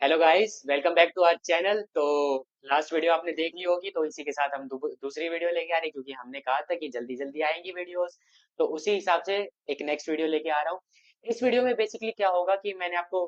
Hello guys, welcome back to our channel. तो last video आपने देख ली होगी, तो इसी के साथ हम दूसरी वीडियो लेके आ रहे हैं, क्योंकि हमने कहा था कि जल्दी जल्दी आएंगी वीडियोस। तो उसी हिसाब से एक नेक्स्ट वीडियो लेके आ रहा हूँ। इस वीडियो में बेसिकली क्या होगा कि मैंने आपको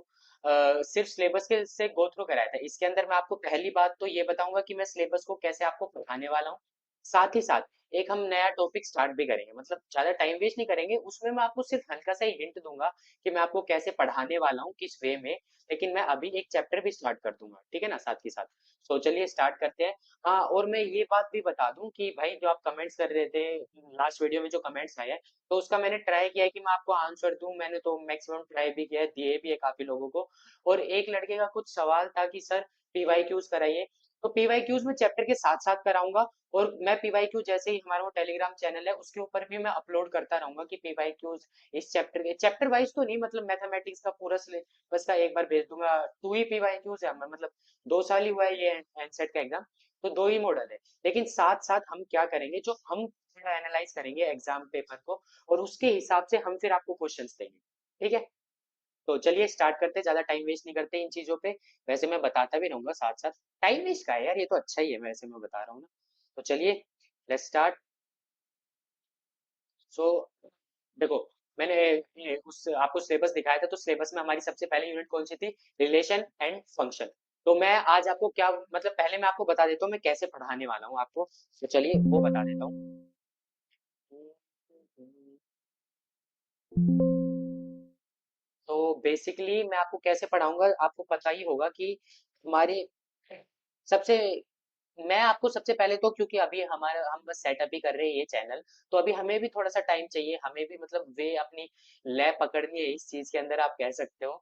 सिर्फ सिलेबस के से गो थ्रू कराया था। इसके अंदर मैं आपको पहली बात तो ये बताऊंगा कि मैं सिलेबस को कैसे आपको पढ़ाने वाला हूँ। साथ ही साथ एक हम नया टॉपिक स्टार्ट भी करेंगे, मतलब ज्यादा टाइम वेस्ट नहीं करेंगे। उसमें मैं आपको सिर्फ हल्का सा ही हिंट दूंगा कि मैं आपको कैसे पढ़ाने वाला हूँ, किस वे में। लेकिन मैं अभी एक चैप्टर भी स्टार्ट कर दूंगा, ठीक है ना, साथ के साथ। तो चलिए स्टार्ट करते हैं। हाँ, और मैं ये बात भी बता दूं कि भाई जो आप कमेंट्स कर रहे थे लास्ट वीडियो में, जो कमेंट्स आए हैं, तो उसका मैंने ट्राई किया है कि मैं आपको आंसर दूं। मैंने तो मैक्सिमम ट्राई भी किया है, दिए भी है काफी लोगों को। और एक लड़के का कुछ सवाल था कि सर पीवाईक्यूज कराइए। तो पीवाईक्यूज में चैप्टर के साथ साथ कराऊंगा। और मैं पीवाईक्यू जैसे ही हमारा वो टेलीग्राम चैनल है उसके ऊपर भी मैं अपलोड करता रहूंगा कि पीवाईक्यूज इस चैप्टर के, चैप्टर वाइज तो नहीं, मतलब मैथमेटिक्स का पूरा बस का एक बार भेज दूंगा। टू ही पीवाईक्यूज है, मतलब 2 साल ही हुआ है ये एनसेट का एग्जाम। तो दो ही मॉडल है। लेकिन साथ साथ हम क्या करेंगे, जो हम थोड़ा एनालाइज करेंगे एग्जाम पेपर को, और उसके हिसाब से हम फिर आपको क्वेश्चंस देंगे। ठीक है। तो चलिए स्टार्ट करते हैं, ज्यादा टाइम वेस्ट नहीं करते इन चीजों पे। वैसे मैं बताता भी रहूंगा साथ साथ। टाइम वेस्ट का है यार, ये तो अच्छा ही है, वैसे मैं बता रहा हूँ ना। तो चलिए लेट्स स्टार्ट। सो देखो, मैंने उस आपको सिलेबस दिखाया था, तो सिलेबस में हमारी सबसे पहली यूनिट कौन सी थी? Relation and function. तो मैं आज आपको क्या, मतलब पहले मैं आपको बता देता हूँ मैं कैसे पढ़ाने वाला हूँ आपको। तो चलिए वो बता देता हूँ। तो बेसिकली मैं आपको कैसे पढ़ाऊंगा, आपको पता ही होगा कि हमारे सबसे मैं आपको सबसे पहले तो, क्योंकि अभी हमारा हम बस सेटअप ही कर रहे हैं ये चैनल, तो अभी हमें भी थोड़ा सा टाइम चाहिए, हमें भी मतलब वे अपनी लय पकड़नी है इस चीज के अंदर, आप कह सकते हो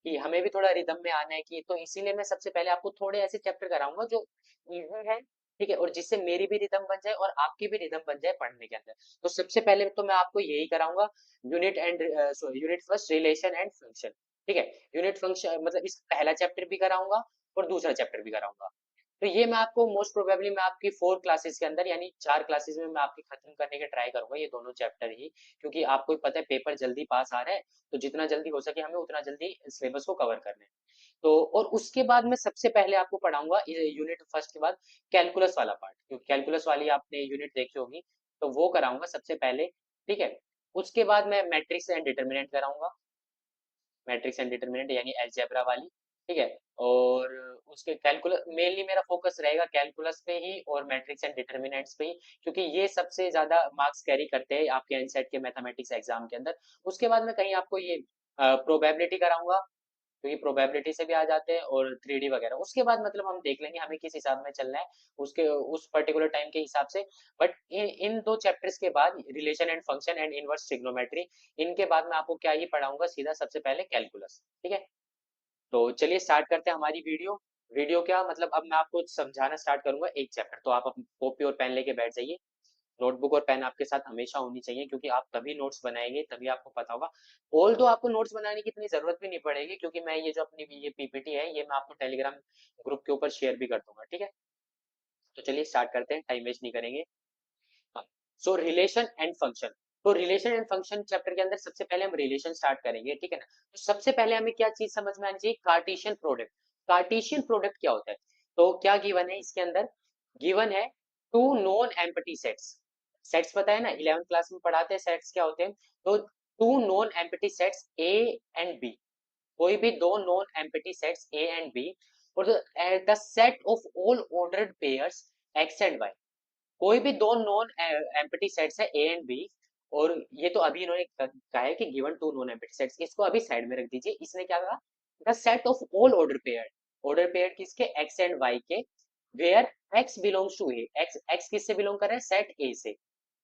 कि हमें भी थोड़ा रिदम में आना है। कि तो इसीलिए मैं सबसे पहले आपको थोड़े ऐसे चैप्टर कराऊंगा जो इजी है, ठीक है, और जिससे मेरी भी रिदम बन जाए और आपकी भी रिदम बन जाए पढ़ने के अंदर। तो सबसे पहले तो मैं आपको यही कराऊंगा। Unit first, relation and function. ठीक है। यूनिट फंक्शन मतलब इस पहला चैप्टर भी कराऊंगा और दूसरा चैप्टर भी कराऊंगा। तो ये मैं आपको मोस्ट प्रोबेबली मैं आपकी 4 क्लासेस के अंदर, यानी 4 क्लासेस में मैं आपकी खत्म करने के ट्राई करूंगा ये दोनों चैप्टर ही। क्योंकि आपको भी पता है पेपर जल्दी पास आ रहा है। तो जितना जल्दी हो सके हमें उतना जल्दी सिलेबस को कवर करना है। तो और उसके बाद मैं सबसे पहले आपको पढ़ाऊंगा यूनिट फर्स्ट के बाद कैलकुलस वाला पार्ट, क्योंकि कैलकुलस वाली आपने यूनिट देखी होगी। तो वो कराऊंगा सबसे पहले। ठीक है। उसके बाद मैं मैट्रिक्स एंड डिटर्मिनेंट कराऊंगा। मैट्रिक्स एंड डिटरमिनेंट यानी अलजेब्रा वाली। ठीक है। और उसके कैलकुलस मेनली मेरा फोकस रहेगा कैलकुलस पे ही और मैट्रिक्स एंड डिटरमिनेंट्स पे ही, क्योंकि ये सबसे ज्यादा मार्क्स कैरी करते हैं आपके एनसेट के मैथमेटिक्स एग्जाम के अंदर। उसके बाद मैं कहीं आपको ये प्रोबेबिलिटी कराऊंगा, क्योंकि प्रोबेबिलिटी से भी आ जाते हैं, और 3D वगैरह उसके बाद मतलब हम देख लेंगे हमें किस हिसाब में चलना है उसके उस पर्टिकुलर टाइम के हिसाब से। बट इन दो चैप्टर्स के बाद relation and function and inverse trigonometry, इनके बाद मैं आपको क्या ही पढ़ाऊंगा, सीधा सबसे पहले कैलकुलस। ठीक है। तो चलिए स्टार्ट करते हैं हमारी वीडियो। वीडियो क्या मतलब, अब मैं आपको समझाना स्टार्ट करूंगा एक चैप्टर, तो आप अपनी कॉपी और पेन लेके बैठ जाइए। नोटबुक और पेन आपके साथ हमेशा होनी चाहिए, क्योंकि आप तभी नोट्स बनाएंगे, तभी आपको पता होगा। ऑल तो आपको नोट्स बनाने की इतनी जरूरत भी नहीं पड़ेगी, क्योंकि मैं ये जो अपनी ये पीपीटी है ये मैं आपको टेलीग्राम ग्रुप के ऊपर शेयर भी कर दूंगा। ठीक है। तो चलिए स्टार्ट करते हैं, टाइम वेस्ट नहीं करेंगे। हाँ। सो रिलेशन एंड फंक्शन। तो रिलेशन एंड फंक्शन चैप्टर के अंदर सबसे पहले हम रिलेशन स्टार्ट करेंगे, ठीक है ना। तो सबसे पहले हमें क्या चीज समझ में आनी चाहिए? Cartesian product. कार्टेशियन प्रोडक्ट क्या होता है? तो क्या गिवन है इसके अंदर? गिवन है two non empty sets. Sets पता है ना, 11th क्लास में पढ़ाते हैं सेट्स क्या होते हैं। तो two non empty sets A and B, कोई भी दो non empty sets A and B, और the set of all ordered pairs X and Y. कोई भी दो नॉन एम्प्टी सेट्स है ए एंड बी। और ये तो अभी इन्होंने कहा है कि given two non empty sets, इसको अभी साइड में रख दीजिए। इसने क्या कहा? The set of all order pair किसके? एक्स एंड वाई के, where x belongs to A. X x किससे बिलोंग कर रहा है? सेट ए से।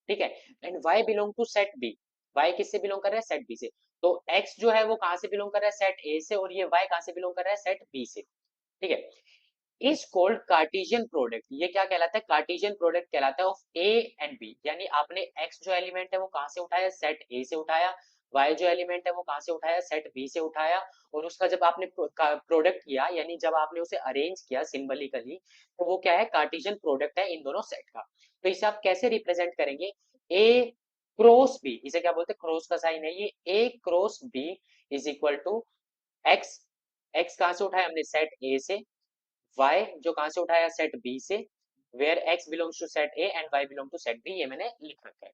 ठीक है। And y belong to set B. Y किससे बिलोंग कर रहा है? सेट बी से। तो एक्स जो है वो कहां से बिलोंग कर रहा है? सेट ए से। और ये वाई कहां से बिलोंग कर रहा है? सेट बी से। ठीक है। Is called Cartesian product. ये क्या कहलाता है? कार्टेशियन प्रोडक्ट कहलाता है ऑफ ए एंड बी। यानी आपने एक्स जो एलिमेंट है वो कहां से उठाया? सेट ए से उठाया। वाई जो एलिमेंट है वो कहां से उठाया? सेट बी से उठाया। और उसका जब आपने प्रोडक्ट किया, यानी जब आपने उसे अरेंज किया सिंबलिकली, तो वो क्या है? कार्टेशियन प्रोडक्ट है इन दोनों सेट का। तो इसे आप कैसे रिप्रेजेंट करेंगे? ए क्रॉस बी, इसे क्या बोलते हैं? क्रॉस का साइन है ये। A cross B is equal to X X कहाँ से उठाया हमने, सेट ए से, वाई जो कहाँ से उठाया, सेट बी से, where x belongs to set A and y belong to set B, ये मैंने लिख रखा है।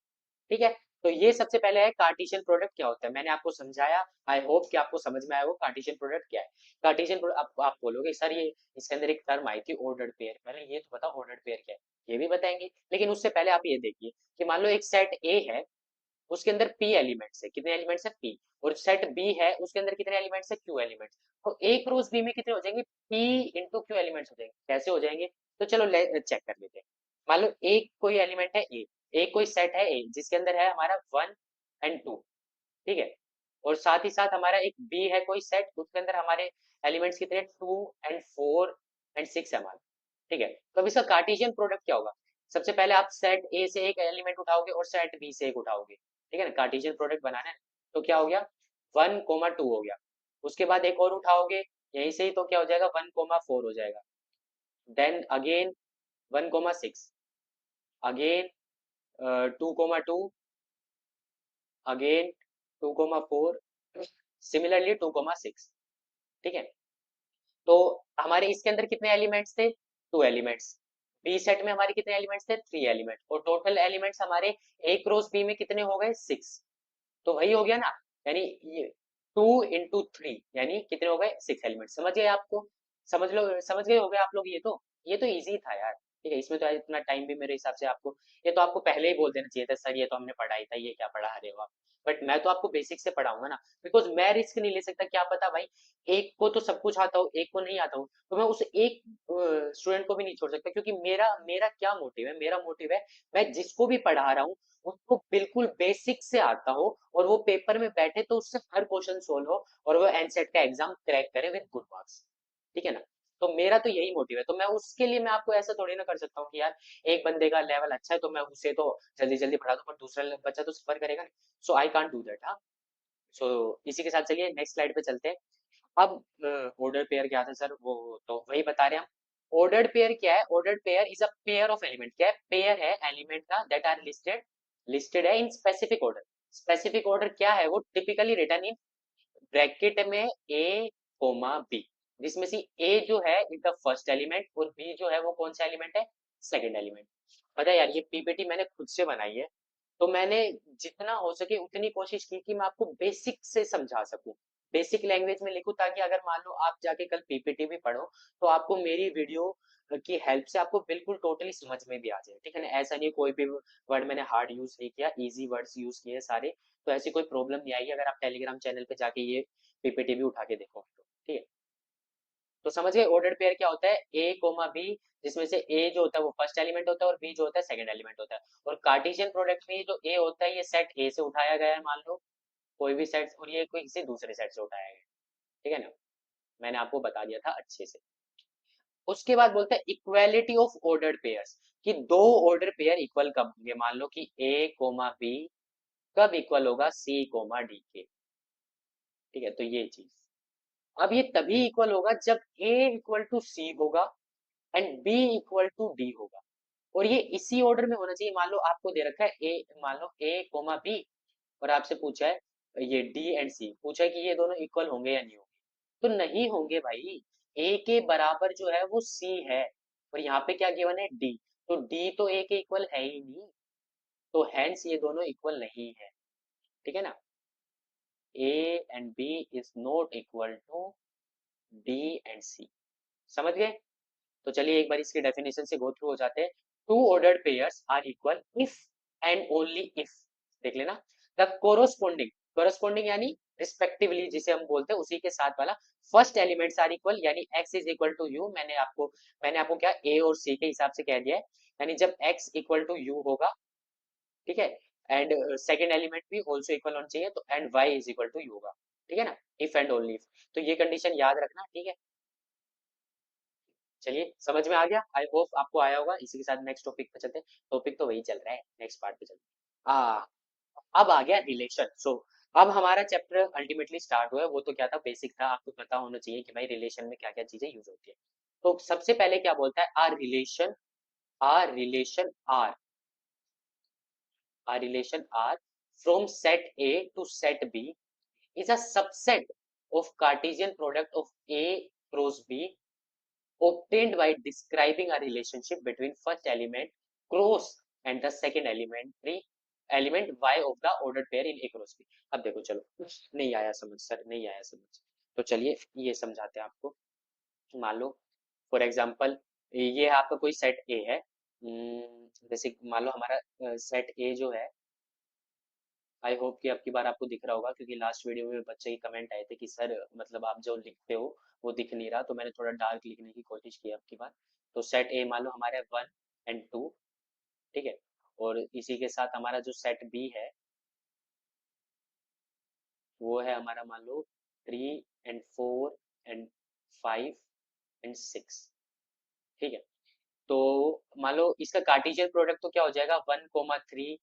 ठीक है, तो ये सबसे पहले है कार्टेशियन प्रोडक्ट क्या होता है, मैंने आपको समझाया, आई होप कि आपको समझ में आया वो कार्टेशियन प्रोडक्ट क्या है। कार्टेशियन प्रोडक्ट आप बोलोगे सर ये इसके अंदर एक टर्म आई थी ऑर्डर्ड पेयर, पहले ये तो बताओ ऑर्डर्ड पेयर क्या है, ये भी बताएंगे, लेकिन उससे पहले आप ये देखिए कि मान लो एक सेट ए है, उसके अंदर पी एलिमेंट्स है, कितने एलिमेंट्स है पी, और सेट बी है उसके अंदर कितने एलिमेंट्स है क्यू एलिमेंट्स, तो एक रोज बी में कितने हो जाएंगे, पी इंटू क्यू एलिमेंट्स हो जाएंगे, कैसे हो जाएंगे, तो चलो चेक कर लेते हैं। मान लो एक कोई एलिमेंट है ए, एक कोई सेट है ए जिसके अंदर है हमारा 1 एंड 2, ठीक है, और साथ ही साथ हमारा एक बी है कोई सेट, उसके अंदर हमारे एलिमेंट्स कितने 2 एंड 4 एंड 6 है हमारे, ठीक है, तो अब इसका कार्टेशियन प्रोडक्ट क्या होगा, सबसे पहले आप सेट ए से एक एलिमेंट उठाओगे और सेट बी से एक उठाओगे, ठीक है ना, कार्टेशियन प्रोडक्ट बनाना है, तो क्या हो गया 1, 2 हो गया, उसके बाद एक और उठाओगे यहीं से ही, तो क्या हो जाएगा 1, 4 हो जाएगा, then again 1, 6, again 2, 2, again 2, 4, similarly 2, 6, ठीक है, तो हमारे इसके अंदर कितने एलिमेंट्स थे, 2 एलिमेंट्स, बी सेट में हमारे कितने एलिमेंट्स थे, 3 एलिमेंट, और टोटल एलिमेंट्स हमारे ए क्रॉस बी में कितने हो गए 6, तो वही हो गया ना, यानी ये 2 इंटू 3 यानी कितने हो गए 6 एलिमेंट, समझ गए आपको, समझ लो, समझ गए हो गए आप लोग, ये तो इजी था यार, ठीक है, इसमें तो इतना टाइम भी मेरे हिसाब से आपको, ये तो आपको पहले ही बोल देना चाहिए था सर ये तो हमने पढ़ा ही था, ये क्या पढ़ा रहे हो आप, बट मैं तो आपको बेसिक से पढ़ाऊंगा ना, बिकॉज मैं रिस्क नहीं ले सकता, क्या पता भाई एक को तो सब कुछ आता हो एक को नहीं आता हो, तो मैं उस एक स्टूडेंट को भी नहीं छोड़ सकता, क्योंकि मेरा मेरा क्या मोटिव है, मेरा मोटिव है मैं जिसको भी पढ़ा रहा हूँ उसको बिल्कुल बेसिक से आता हो, और वो पेपर में बैठे तो उससे हर क्वेश्चन सोल्व हो, और वो एनसेट का एग्जाम क्रैक करे विद गुड मार्क्स, ठीक है ना, तो मेरा तो यही मोटिव है, तो मैं उसके लिए मैं आपको ऐसा थोड़ी ना कर सकता हूँ कि यार एक बंदे का लेवल अच्छा है तो मैं उसे तो जल्दी जल्दी पढ़ा दूं, पर दूसरा बच्चा तो सफर करेगा, सो आई कांट डू दैट, हाँ, सो इसी के साथ चलिए नेक्स्ट स्लाइड पे चलते हैं। अब ऑर्डर पेयर क्या था सर, वो तो वही बता रहे हैं हम, ऑर्डर्ड पेयर क्या है, ordered pair is a pair of element, क्या है, पेयर है एलिमेंट का दैट आर लिस्टेड, लिस्टेड है in specific order, specific order क्या है, वो टिपिकली रिटर्न इन ब्रैकेट में ए कोमा बी, जिसमें से ए जो है इज द फर्स्ट एलिमेंट और बी जो है वो कौन सा एलिमेंट है, सेकंड एलिमेंट। पता है यार ये पीपीटी मैंने खुद से बनाई है, तो मैंने जितना हो सके उतनी कोशिश की कि मैं आपको बेसिक से समझा सकूं, बेसिक लैंग्वेज में लिखूं, ताकि अगर मान लो आप जाके कल पीपीटी भी पढ़ो तो आपको मेरी वीडियो की हेल्प से आपको बिल्कुल टोटली समझ में भी आ जाए, ठीक है ना, ऐसा नहीं कोई भी वर्ड मैंने हार्ड यूज नहीं किया, इजी वर्ड्स यूज किए सारे, तो ऐसी कोई प्रॉब्लम नहीं आएगी अगर आप टेलीग्राम चैनल पे जाके ये पीपीटी भी उठा के देखोगे तो, ठीक है, तो समझ गए ऑर्डर पेयर क्या होता है, ए कोमा बी, जिसमें से ए जो होता है वो फर्स्ट एलिमेंट होता है और बी जो होता है सेकंड एलिमेंट होता है, और कार्टेशियन प्रोडक्ट में जो ए होता है ये सेट ए से उठाया गया है, मान लो कोई भी सेट, और ये कोई किसी दूसरे सेट से उठाया गया है, ठीक है ना, मैंने आपको बता दिया था अच्छे से। उसके बाद बोलते हैं इक्वालिटी ऑफ ऑर्डर्ड पेयर्स, कि दो ऑर्डर पेयर इक्वल कब होंगे, मान लो कि ए कोमा बी कब इक्वल होगा सी कोमा डी के, ठीक है, तो ये चीज, अब ये तभी इक्वल होगा जब ए इक्वल टू सी होगा and B equal to D होगा, और ये इसी ऑर्डर में होना चाहिए, मान लो आपको दे रखा है ए, मान लो ए कोमा बी, और आपसे पूछा है ये डी एंड सी, पूछा है कि ये दोनों इक्वल होंगे या नहीं होंगे, तो नहीं होंगे भाई, ए के बराबर जो है वो सी है, और यहाँ पे क्या गिवन है डी, तो डी तो ए के इक्वल है ही नहीं, तो हैंस ये दोनों इक्वल नहीं है, ठीक है ना, A and B is not equal to D and C, समझ गए, तो चलिए एक बार इसकी डेफिनेशन से गो थ्रू हो जाते हैं, two ordered pairs are equal if and only if, देख लेना, द कोरोस्पोंडिंग, कोरोस्पोंडिंग यानी रिस्पेक्टिवली जिसे हम बोलते हैं उसी के साथ वाला, फर्स्ट एलिमेंट्स आर इक्वल, यानी x is equal to u, मैंने आपको क्या a और c के हिसाब से कह दिया है, यानी जब x इक्वल टू यू होगा, ठीक है, एंड सेकंड एलिमेंट भी ऑल्सो इक्वल होना चाहिए, तो and y is equal to u होगा, ठीक है ना, इफ एंड ओनली इफ, तो ये कंडीशन याद रखना, ठीक है, चलिए समझ में आ गया, आई होप आपको आया होगा, इसी के साथ नेक्स्ट टॉपिक पे चलते हैं, टॉपिक तो वही चल रहा है, नेक्स्ट पार्ट पे चलते हैं, अब आ गया रिलेशन, सो अब हमारा चैप्टर अल्टीमेटली स्टार्ट हुआ है, वो तो क्या था बेसिक था, आपको पता होना चाहिए कि भाई रिलेशन में क्या क्या चीजें यूज होती है, तो सबसे पहले क्या बोलता है, R relation R from set A to set B is a subset of Cartesian product of A cross B obtained by describing a relationship between first element cross and the second element y of the ordered pair in A cross B। अब देखो चलो, नहीं आया समझ sir, नहीं आया समझ, तो चलिए ये समझाते हैं आपको। मान लो फॉर एग्जांपल ये आपका कोई सेट ए है, जैसे मान लो हमारा सेट ए जो है, आई होप कि अब की बार आपको दिख रहा होगा, क्योंकि लास्ट वीडियो में बच्चे की कमेंट आए थे कि सर मतलब आप जो लिखते हो वो दिख नहीं रहा, तो मैंने थोड़ा डार्क लिखने की कोशिश की अब की बार। तो सेट ए मान लो हमारे 1 और 2, ठीक है, और इसी के साथ हमारा जो सेट बी है वो है हमारा मान लो 3 और 4 और 5 और 6, ठीक है। तो मान लो इसका कार्टेशियन प्रोडक्ट तो क्या हो जाएगा, 1,3,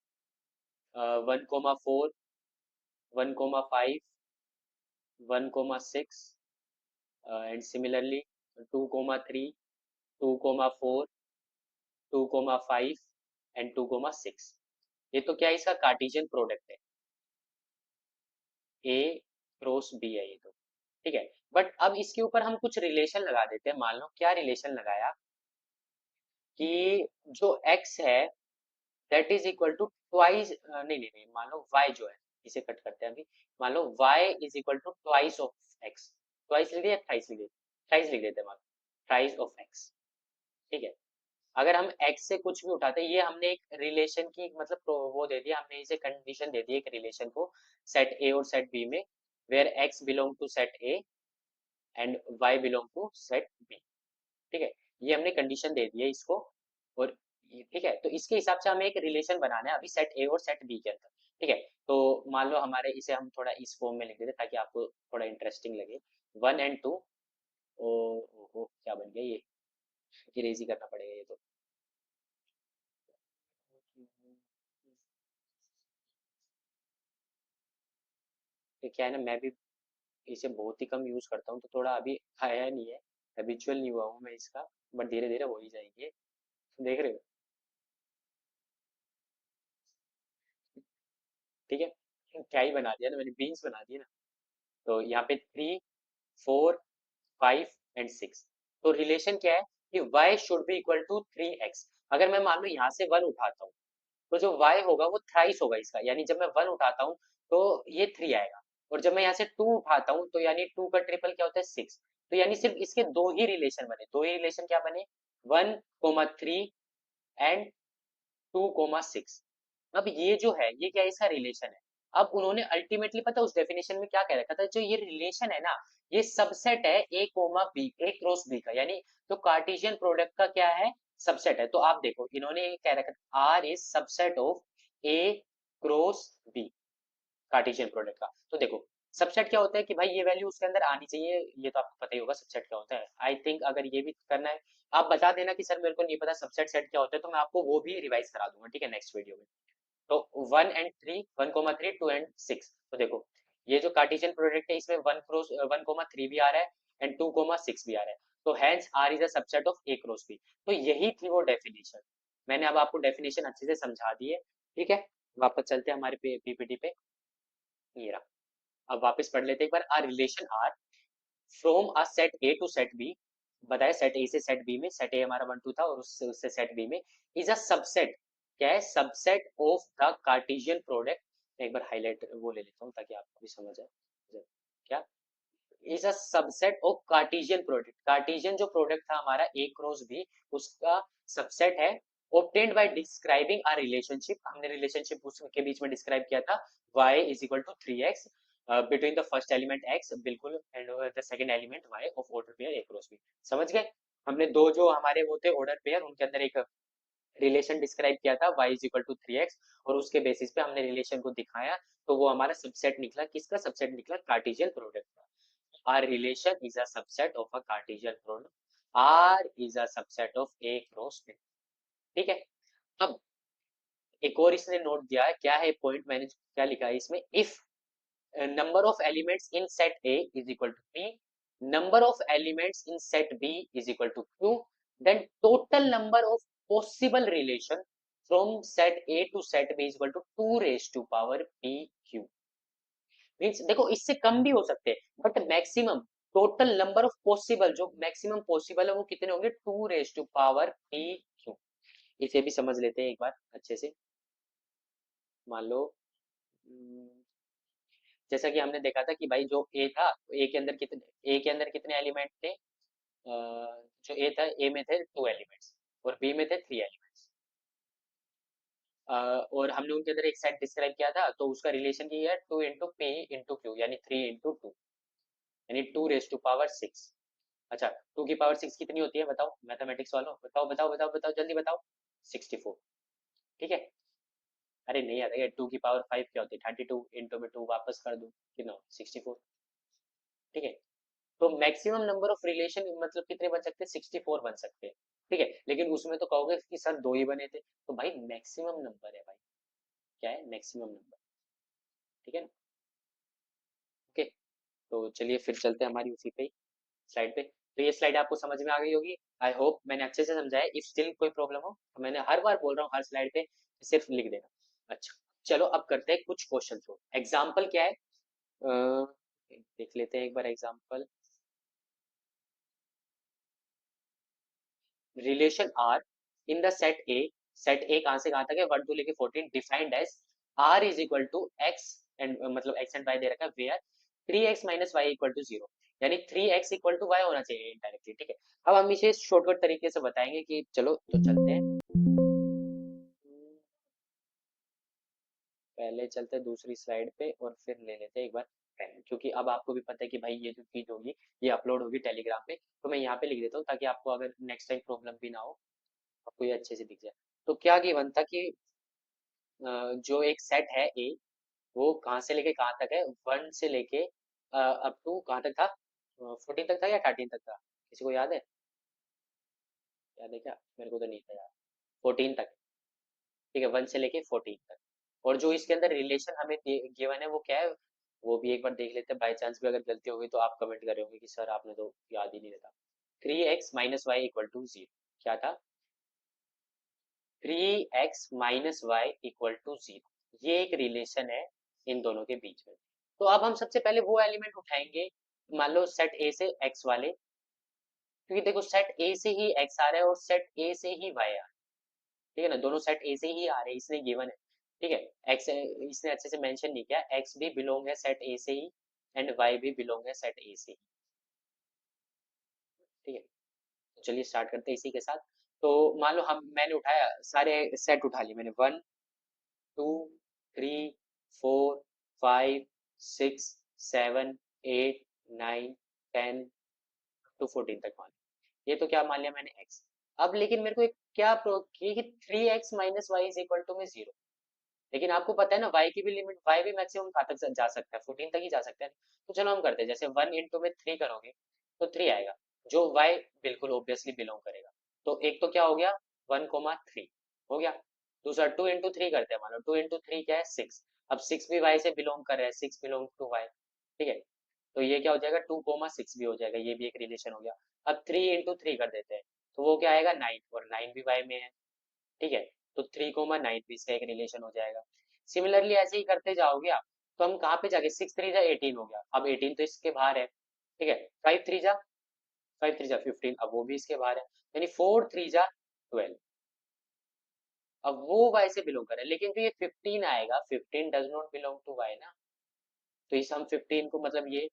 1,4, 1,5, 1,6 एंड सिमिलरली 2,3, 2,4, 2,5 एंड 2,6। ये तो क्या है, इसका कार्टेशियन प्रोडक्ट है, ए क्रॉस बी है ये तो, ठीक है। बट अब इसके ऊपर हम कुछ रिलेशन लगा देते हैं। मान लो क्या रिलेशन लगाया कि जो x है that is equal to twice, नहीं नहीं नहीं, मान लो y जो है, इसे कट करते हैं अभी, मान लो y is equal to twice of x, twice लिख दिया, थ्राइस लिख दिया, थ्राइस लिख देते हैं, मान लो थ्राइस ऑफ x, ठीक है। अगर हम x से कुछ भी उठाते हैं, ये हमने एक रिलेशन की मतलब वो दे दिया हमने, इसे कंडीशन दे दी एक रिलेशन को सेट ए और सेट बी में, where x belong to set A and y belong to set B, ठीक है। ये हमने कंडीशन दे दी है इसको, और ठीक है, तो इसके हिसाब से हमें एक रिलेशन बनाना है अभी सेट ए और सेट बी के अंदर, ठीक है। तो मान लो हमारे, इसे हम थोड़ा इस फॉर्म में लिख देते ताकि आपको थोड़ा इंटरेस्टिंग लगे। 1 और 2, ओ क्या बन गया ये, इरेज करना पड़ेगा ये तो। ये क्या है ना, मैं भी इसे बहुत ही कम यूज करता हूँ, तो थोड़ा अभी आया नहीं है, हैबिचुअल नहीं हुआ हूँ मैं इसका, बट धीरे धीरे हो ही जाएंगे, देख रहे हो, ठीक है। क्या ही बना दिया ना मैंने, बीन्स बना दिए ना। तो यहाँ पे 3, 4, 5 एंड 6, तो रिलेशन क्या है कि y should be equal to 3x। अगर मैं मान लो यहाँ से 1 उठाता हूँ, तो जो y होगा वो थ्राइस होगा इसका, यानी जब मैं 1 उठाता हूँ तो ये 3 आएगा, और जब मैं यहाँ से 2 उठाता हूँ तो यानी 2 का ट्रिपल क्या होता है, 6। तो यानी सिर्फ इसके दो ही रिलेशन बने, दो ही रिलेशन क्या बने, 1,3 एंड 2,6। अब ये जो है ये क्या है, इसका रिलेशन है। अब उन्होंने अल्टीमेटली पता है उस डेफिनेशन में क्या कह रखा था, जो ये रिलेशन है ना, ये सबसेट है ए कोमा बी, ए क्रॉस बी का, यानी तो कार्टेशियन प्रोडक्ट का क्या है, सबसेट है। तो आप देखो इन्होंने ये कह रखा था R is subset of A cross B, Cartesian product का। तो देखो सबसेट क्या होता है कि भाई ये वैल्यू उसके अंदर आनी चाहिए, ये तो आपको पता ही होगा सबसेट क्या होता है। आई थिंक अगर ये भी करना है, आप बता देना कि सर मेरे को नहीं पता सबसेट सेट क्या होता है, तो मैं आपको वो भी रिवाइज करा दूंगा, ठीक है, नेक्स्ट वीडियो में। तो 1 और 3, 1,3, 2 और 6, तो देखो ये जो कार्टेशियन प्रोडक्ट है इसमें 1,3 भी आ रहा है एंड 2,6 भी आ रहा है, तो hence R is a subset of A cross B. तो यही थी वो डेफिनेशन, मैंने अब आपको डेफिनेशन अच्छे से समझा दी है, ठीक है। वापस चलते हैं हमारे पीपीटी पे, ये रहा। अब वापस पढ़ लेते हैं एक बार, a relation R from a set A to set B, बताया सेट ए से सेट बी में, सेट ए हमारा 1 2 था और उससे उससे सेट बी में, इज अ सबसेट, क्या है, subset of the Cartesian product. मैं एक बार हाईलाइट वो ले लेता हूँ ताकि आपको भी समझ आए, क्या is a subset of Cartesian product, Cartesian जो प्रोडक्ट था हमारा ए क्रॉस बी, उसका सबसेट है, obtained by describing a relationship, हमने रिलेशनशिप उसके बीच में डिस्क्राइब किया था, y is equal to 3x between the first element x बिल्कुल and the second element y of order pair a cross b। समझ गए, हमने दो जो हमारे वो थे ऑर्डर पेयर, उनके अंदर एक रिलेशन डिस्क्राइब किया था y is equal to 3x, और उसके बेसिस पे हमने रिलेशन को दिखाया, तो वो हमारा सबसेट निकला, किसका सबसेट निकला, कार्टेशियन प्रोडक्ट का। R relation is a subset of a Cartesian product. R is a subset of A cross B, ठीक है। अब एक और इसने नोट दिया है, क्या है पॉइंट, मैंने क्या लिखा है इसमें, if number of elements in set A is equal to 3, number of elements in set B is equal to 2, then total number of possible relation from set A to set B is equal to 2 raise to power p q। Means देखो इससे कम भी हो सकते हैं, but maximum total number of possible जो maximum possible है वो कितने होंगे, 2 raised to power p Q. इसे भी समझ लेते हैं एक बार अच्छे से। मान लो जैसा कि हमने देखा था कि भाई जो ए था, ए के अंदर कितने एलिमेंट थे, जो ए था, ए में थे 2 एलिमेंट्स और बी में थे 3 एलिमेंट्स। और हमने उनके अंदर एक सेट डिस्क्राइब किया था, तो उसका रिलेशन ये है 2 into p into q, यानी 3 into 2, यानी 2 raised to power 6। अच्छा, 2 की पावर 6 कितनी होती है बताओ, मैथमेटिक्स वालों बताओ बताओ बताओ बताओ जल्दी बताओ। 64। ठीक है। अरे नहीं आता है, 2 की पावर 5 क्या होती है, 32 into में 2 वापस कर दूं, कितना 64। ठीक है। तो मैक्सिमम नंबर ऑफ रिलेशन मतलब कितने बन सकते हैं, 64 बन सकते हैं। ठीक है, लेकिन उसमें तो कहोगे कि सर 2 ही बने थे, तो भाई मैक्सिमम नंबर है भाई, क्या है मैक्सिमम नंबर। ठीक है ना। ओके। तो चलिए फिर चलते हैं हमारी उसी पे स्लाइड पे। तो ये स्लाइड आपको समझ में आ गई होगी, आई होप मैंने अच्छे से समझाया। इफ स्टिल कोई प्रॉब्लम हो तो मैंने हर बार बोल रहा हूँ हर स्लाइड पे सिर्फ लिख देना। अच्छा, चलो अब करते हैं कुछ क्वेश्चन को। एग्जाम्पल क्या है, देख लेते हैं एक बार example. Relation R in the set A कहां से कहां तक है, 1 to लेके 14, defined as R is equal to X and मतलब एक्स एंड वाई दे रखा है, वेयर 3x - y = 0, यानी 3x इक्वल टू वाई होना चाहिए इनडायरेक्टली। ठीक है। अब हम इसे शॉर्टकट तरीके से बताएंगे कि चलो तो चलते हैं। पहले चलते हैं दूसरी स्लाइड पे और फिर ले लेते हैं एक बार पेन, क्योंकि अब आपको भी पता है कि भाई ये जो चीज होगी ये अपलोड होगी टेलीग्राम पे, तो मैं यहाँ पे लिख देता हूँ ताकि आपको अगर नेक्स्ट टाइम प्रॉब्लम भी ना हो, आपको ये अच्छे से दिख जाए। तो क्या गिवन था कि जो एक सेट है ए, वो कहाँ से लेके कहाँ तक है, 1 से लेके अप टू कहाँ तक था, 14 तक था या 13 तक था, किसी को याद है, याद है क्या, मेरे को तो नहीं था यार। 14 तक। ठीक है, 1 से लेके 14 तक। और जो इसके अंदर रिलेशन हमें गिवन है वो क्या है, वो भी एक बार देख लेते हैं, बाई चांस भी अगर गलती हो गई तो आप कमेंट कर रहे होंगे कि सर आपने तो याद ही नहीं रहता। 3x - y = 0, क्या था, 3x - y = 0, ये एक रिलेशन है इन दोनों के बीच में। तो अब हम सबसे पहले वो एलिमेंट उठाएंगे, मान लो सेट ए से एक्स वाले, क्योंकि देखो सेट ए से ही एक्स आ रहा है और सेट ए से ही वाई आ रहा है। ठीक है ना, दोनों सेट ए से ही आ रहे हैं इसलिए गिवन है। ठीक है। एक्स इसने अच्छे से मेंशन नहीं किया, एक्स भी बिलोंग है सेट ए से ही एंड वाई भी बिलोंग है सेट ए से ही। ठीक है। तो चलिए स्टार्ट करते हैं इसी के साथ। तो मान लो हम मैंने उठाया सारे सेट उठा लिए मैंने, 1 2 3 4 5 6 7 8 9 10 to 14 तक मान लिया। ये तो क्या मान लिया मैंने x। अब लेकिन मेरे को एक क्या प्रूव कि 3x - y = 0, लेकिन आपको पता है ना y की भी लिमिट, y भी मैक्सिमम कहाँ तक जा सकता है, 14 तक ही जा सकता है। तो चलो हम करते हैं, जैसे 1 into में 3 करोगे तो 3 आएगा, जो y बिल्कुल ऑब्वियसली बिलोंग करेगा। तो एक तो क्या हो गया, 1, 3 हो गया। दूसरा 2 into 3 करते हैं, मान लो 2 into 3 क्या है 6। अब 6 भी y से बिलोंग कर रहा है, 6 बिलोंग टू y। ठीक है। तो ये क्या हो जाएगा, 2, 6 भी हो जाएगा, ये भी एक रिलेशन हो गया। अब 3 into 3 कर देते हैं, तो वो क्या आएगा 9, और 9 भी y में है। ठीक है। तो 3, 9 भी इसका एक रिलेशन हो जाएगा। सिमिलरली ऐसे ही करते जाओगे आप, तो हम कहाँ पे जाके 6 3 जा 18 हो गया, अब 18 तो इसके बाहर है। ठीक है। 5 3 जा 15, अब वो भी इसके बाहर है, यानी 4 3 जा 12। अब वो वाई से बिलोंग कर रहा है, लेकिन जो ये 15 आएगा, 15 does not belong to y ना। तो इस हम 15 को मतलब ये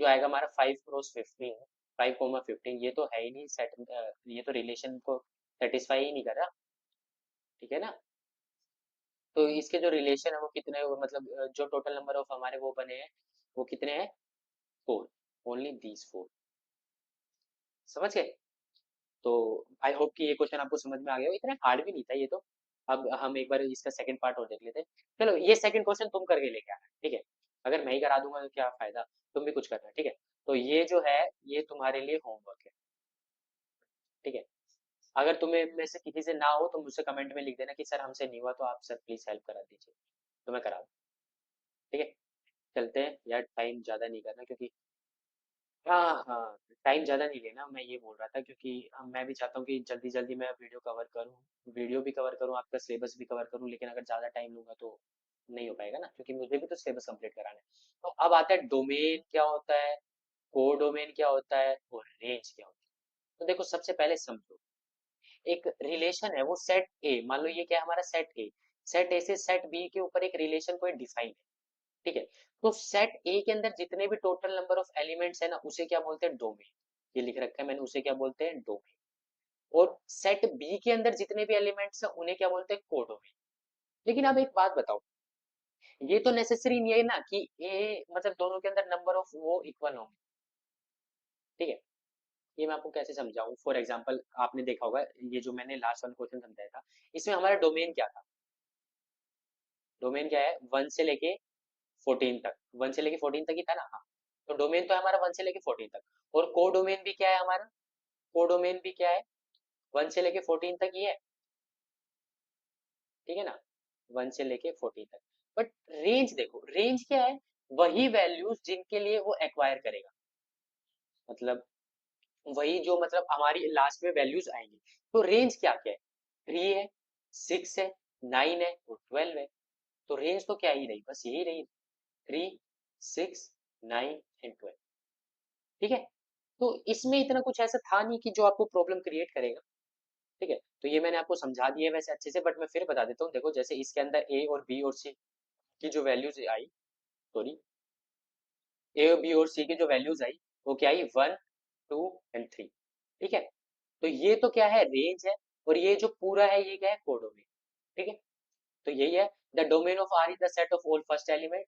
जो आएगा हमारा 5 × 15, 5, 15, ये तो है ही नहीं सेट, ये तो रिलेशन को सेटिस्फाई ही नहीं कर रहा। ठीक है ना। तो इसके जो रिलेशन है वो कितने मतलब जो टोटल नंबर ऑफ हमारे वो बने हैं वो कितने हैं, 4, ओनली दीज 4। समझ गए। तो आई होप कि ये क्वेश्चन आपको समझ में आ गया हो, इतना हार्ड भी नहीं था ये तो। अब हम एक बार इसका सेकंड पार्ट और देख लेते हैं। चलो ये सेकंड क्वेश्चन तुम करके लेके आना, ठीक है। अगर मैं ही करा दूंगा तो क्या फायदा, तुम भी कुछ करना, ठीक है। तो ये जो है ये तुम्हारे लिए होमवर्क है। ठीक है। अगर तुम्हें में से किसी से ना हो तो मुझसे कमेंट में लिख देना कि सर हमसे नहीं हुआ, तो आप सर प्लीज हेल्प करा दीजिए, तो मैं करा दूँ। ठीक है। चलते हैं यार, टाइम ज़्यादा नहीं करना क्योंकि हाँ हाँ, टाइम ज़्यादा नहीं लेना, मैं ये बोल रहा था क्योंकि मैं भी चाहता हूँ कि जल्दी जल्दी मैं वीडियो कवर करूँ, वीडियो भी कवर करूँ, आपका सिलेबस भी कवर करूँ, लेकिन अगर ज़्यादा टाइम लूँगा तो नहीं हो पाएगा ना, क्योंकि मुझे भी तो सिलेबस कंप्लीट कराना है। तो अब आता है डोमेन क्या होता है, कोडोमेन क्या होता है और रेंज क्या होता है। तो देखो सबसे पहले समझो, एक रिलेशन है वो सेट ए, मान लो ये क्या है हमारा सेट ए, सेट ए से सेट बी के ऊपर एक रिलेशन कोई डिफाइन है, ठीक है। तो सेट ए के अंदर जितने भी टोटल नंबर ऑफ एलिमेंट्स है ना, उसे क्या बोलते हैं, डोमेन। ये लिख रखा है मैंने, उसे क्या बोलते हैं, डोमेन। और सेट बी के अंदर जितने भी एलिमेंट्स हैं उन्हें क्या बोलते हैं, कोडोमेन। लेकिन अब एक बात बताओ, ये तो नेसेसरी नहीं है ना कि ए मतलब दोनों के अंदर नंबर ऑफ वो इक्वल होंगे, ठीक है। ये मैं आपको कैसे समझाऊं, फॉर एग्जांपल आपने देखा होगा ये जो मैंने लास्ट वाला क्वेश्चन समझाया था, इसमें हमारा डोमेन क्या था, डोमेन क्या है, 1 से लेके 14 तक, 1 से लेके 14 तक ही था ना, हाँ। तो डोमेन तो है हमारा 1 से लेके 14 तक, और कोडोमेन भी क्या है हमारा, कोडोमेन भी क्या है, 1 से लेके 14 तक ही है, ठीक है ना, 1 से लेके 14 तक। बट रेंज देखो, रेंज क्या है, वही वैल्यूज जिनके लिए वो एक्वायर करेगा, मतलब वही जो मतलब हमारी लास्ट में वैल्यूज आएंगी। तो रेंज क्या क्या है, 3 है, 6 है, 9 है और 12 है। तो रेंज तो क्या ही रही, बस यही रही, 3, 6, 9 एंड 12, ठीक है। तो इसमें इतना कुछ ऐसा था नहीं कि जो आपको प्रॉब्लम क्रिएट करेगा, ठीक है। तो ये मैंने आपको समझा दिया है वैसे अच्छे से, बट मैं फिर बता देता हूँ। देखो जैसे इसके अंदर ए और बी और सी की जो वैल्यूज आई, सॉरी, ए और बी और सी की जो वैल्यूज आई, वो क्या आई, 1, 2 एंड 3, ठीक है। तो ये तो क्या है, रेंज है। और ये जो पूरा है ये क्या है, कोडोमेन, ठीक है। तो यही है, the domain of R is the set of all first element,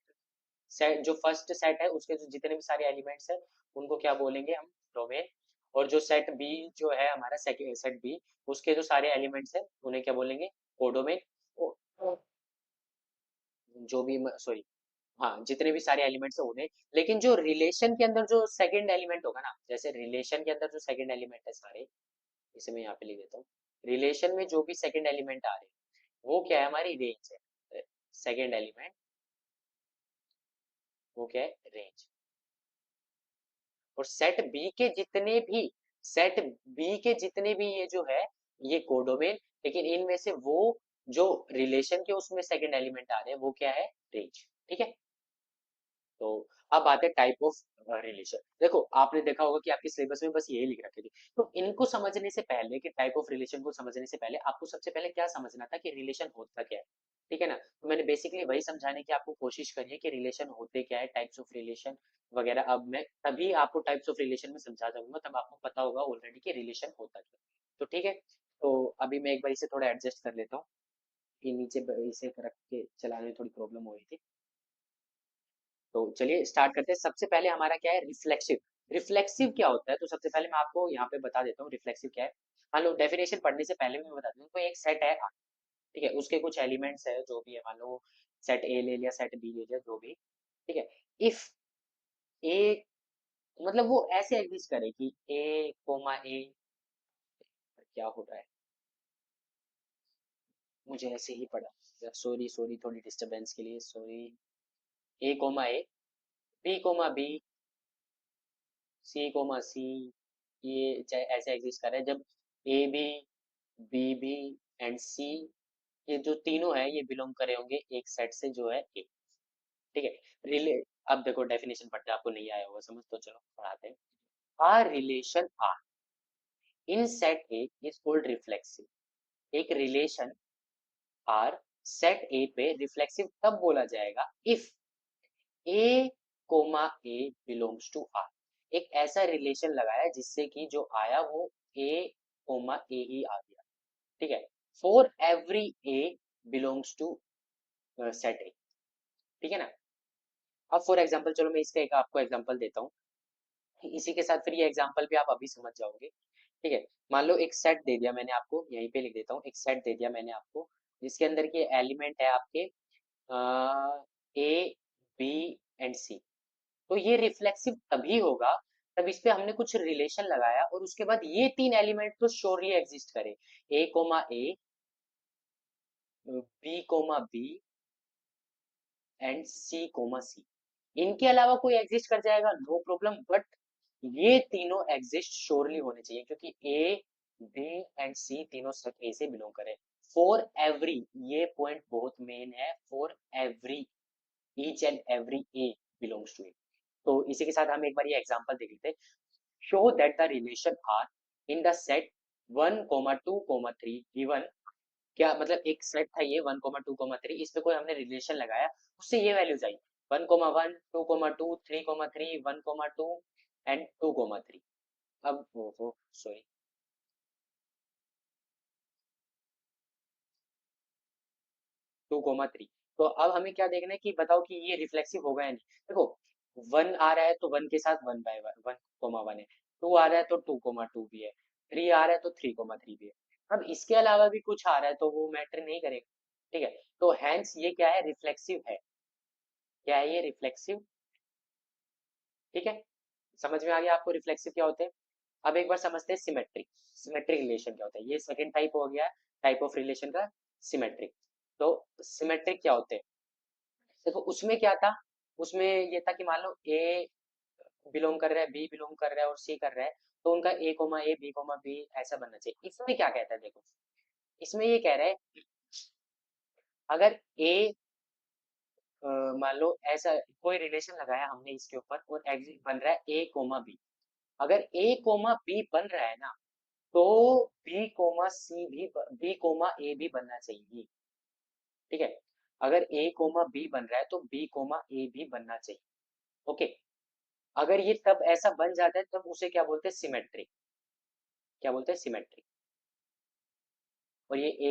set जो फर्स्ट सेट है उसके जो जितने भी सारे एलिमेंट्स हैं उनको क्या बोलेंगे हम, डोमेन। और जो सेट बी जो है हमारा सेकंड सेट बी, उसके जो सारे एलिमेंट्स हैं उन्हें क्या बोलेंगे, कोडोमेन। जो भी सॉरी, हाँ जितने भी सारे एलिमेंट्स है उन्हें। लेकिन जो रिलेशन के अंदर जो सेकंड एलिमेंट होगा ना, जैसे रिलेशन के अंदर जो सेकंड एलिमेंट है सारे, इसे मैं यहाँ पे लिख देता हूँ, रिलेशन में जो भी सेकंड एलिमेंट आ रहे हैं वो क्या है, हमारी रेंज है। सेकंड एलिमेंट वो क्या है, रेंज। और सेट बी के जितने भी ये जो है, ये कोडोमेन। लेकिन इनमें से वो जो रिलेशन के उसमें सेकंड एलिमेंट आ रहे हैं वो क्या है, रेंज, ठीक है। तो अब आते हैं टाइप ऑफ रिलेशन। देखो आपने देखा होगा कि आपके सिलेबस में बस यही लिख रखे थे। तो इनको समझने से पहले, कि टाइप ऑफ रिलेशन को समझने से पहले आपको सबसे पहले क्या समझना था कि रिलेशन होता क्या है, ठीक है ना। तो मैंने बेसिकली वही समझाने की आपको कोशिश करी है कि रिलेशन होते क्या है, टाइप्स ऑफ रिलेशन वगैरह। अब मैं तभी आपको टाइप्स ऑफ रिलेशन में समझा जाऊंगा, तब आपको पता होगा ऑलरेडी कि रिलेशन होता क्या है। तो ठीक है, तो अभी मैं एक बार इसे थोड़ा एडजस्ट कर लेता हूँ कि नीचे इसे रख के चलाने में थोड़ी प्रॉब्लम हो रही थी। तो चलिए स्टार्ट करते हैं। सबसे पहले हमारा क्या है, रिफ्लेक्सिव। रिफ्लेक्सिव क्या होता है, तो सबसे पहले मैं आपको यहाँ पे बता देता हूँ रिफ्लेक्सिव क्या है। मान लो डेफिनेशन पढ़ने से पहले भी मैं बता दूँ, तो एक सेट है, ठीक है, उसके कुछ एलिमेंट्स है जो भी है, मान लो सेट ए ले लिया, सेट बी ले लिया, जो भी, ठीक है। इफ ए मतलब वो ऐसे एग्जिस्ट करे कि ए कोमा ए, क्या हो रहा है, मुझे ऐसे ही पढ़ा, सॉरी सॉरी, थोड़ी डिस्टरबेंस के लिए sorry. A comma A, B comma B, C comma C, ये ऐसे एग्जिस्ट कर रहा है जब A B, B B and C, ये जो तीनों है ये बिलोंग करे होंगे एक सेट से जो है ए, ठीक है। रिले अब देखो डेफिनेशन पढ़ते हैं, आपको नहीं आया होगा समझ, तो चलो पढ़ाते हैं। A relation R in set A is called reflexive. एक रिलेशन आर सेट ए पे रिफ्लेक्सिव तब बोला जाएगा if A comma A belongs to R. एक ऐसा रिलेशन लगाया जिससे कि जो आया वो ए कोमा ए ही आ गया, ठीक है। For every A belongs to set A, ठीक है ना। अब फॉर एग्जांपल चलो मैं इसका एक आपको एग्जांपल देता हूँ, इसी के साथ फिर ये एग्जांपल भी आप अभी समझ जाओगे, ठीक है। मान लो एक सेट दे दिया मैंने आपको, यहीं पे लिख देता हूँ, एक सेट दे दिया मैंने आपको जिसके अंदर के एलिमेंट है आपके ए बी एंड सी। तो ये रिफ्लेक्सिव तभी होगा तब इस पे हमने कुछ रिलेशन लगाया और उसके बाद ये तीन एलिमेंट तो श्योरली एग्जिस्ट करे, A comma A, B comma B and C comma C. इनके अलावा कोई एग्जिस्ट कर जाएगा नो प्रॉब्लम, बट ये तीनों एग्जिस्ट श्योरली होने चाहिए क्योंकि ए बी एंड सी तीनों सेट ए से बिलोंग करे। फॉर एवरी, ये पॉइंट बहुत मेन है, for every, each and every A belongs to it. तो इसी के साथ हम एक बार ये एग्जांपल देख लेते हैं। Show that the relation R in the set 1, 2, 3 क्या मतलब एक सेट था ये 1, 2, 3, इस पे कोई हमने रिलेशन लगाया, उससे ये वैल्यूज आई 1, 1, 2, 2, 3, 1, 2 एंड 2, 3। अब वो सॉरी 2, 3। तो अब हमें क्या देखना है कि बताओ कि ये रिफ्लेक्सिव होगा या नहीं। देखो 1 आ रहा है तो 1 के साथ 1/1 है, 2 आ रहा है तो 2, 2 भी है, 3 आ रहा है तो 3, 3 भी है। अब इसके अलावा भी कुछ आ रहा है तो वो मैटर नहीं करेगा। ठीक है, तो हैंस ये क्या है, रिफ्लेक्सिव है। क्या है ये, रिफ्लेक्सिव। ठीक है, समझ में आ गया आपको रिफ्लेक्सिव क्या होते हैं। अब एक बार समझते हैं सिमेट्रिक। सिमेट्रिक रिलेशन क्या होता है, ये सेकंड टाइप हो गया टाइप ऑफ रिलेशन का, सिमेट्रिक। तो सिमेट्रिक क्या होते हैं, देखो उसमें क्या था, उसमें ये था कि मान लो ए बिलोंग कर रहा है, बी बिलोंग कर रहा है और सी कर रहा है, तो उनका ए, बी ऐसा बनना चाहिए। इसमें क्या कहता है देखो, इसमें ये कह रहा है अगर ए मान लो ऐसा कोई रिलेशन लगाया हमने इसके ऊपर और एग्जिट बन रहा है A, B। अगर A, B बन रहा है ना, तो B, A भी बनना चाहिए। ठीक है, अगर A, B बन रहा है तो B, A भी बनना चाहिए। ओके, अगर ये तब ऐसा बन जाता है तब उसे क्या बोलते हैं, सिमेट्रिक। क्या बोलते हैं, सिमेट्रिक। और ये ए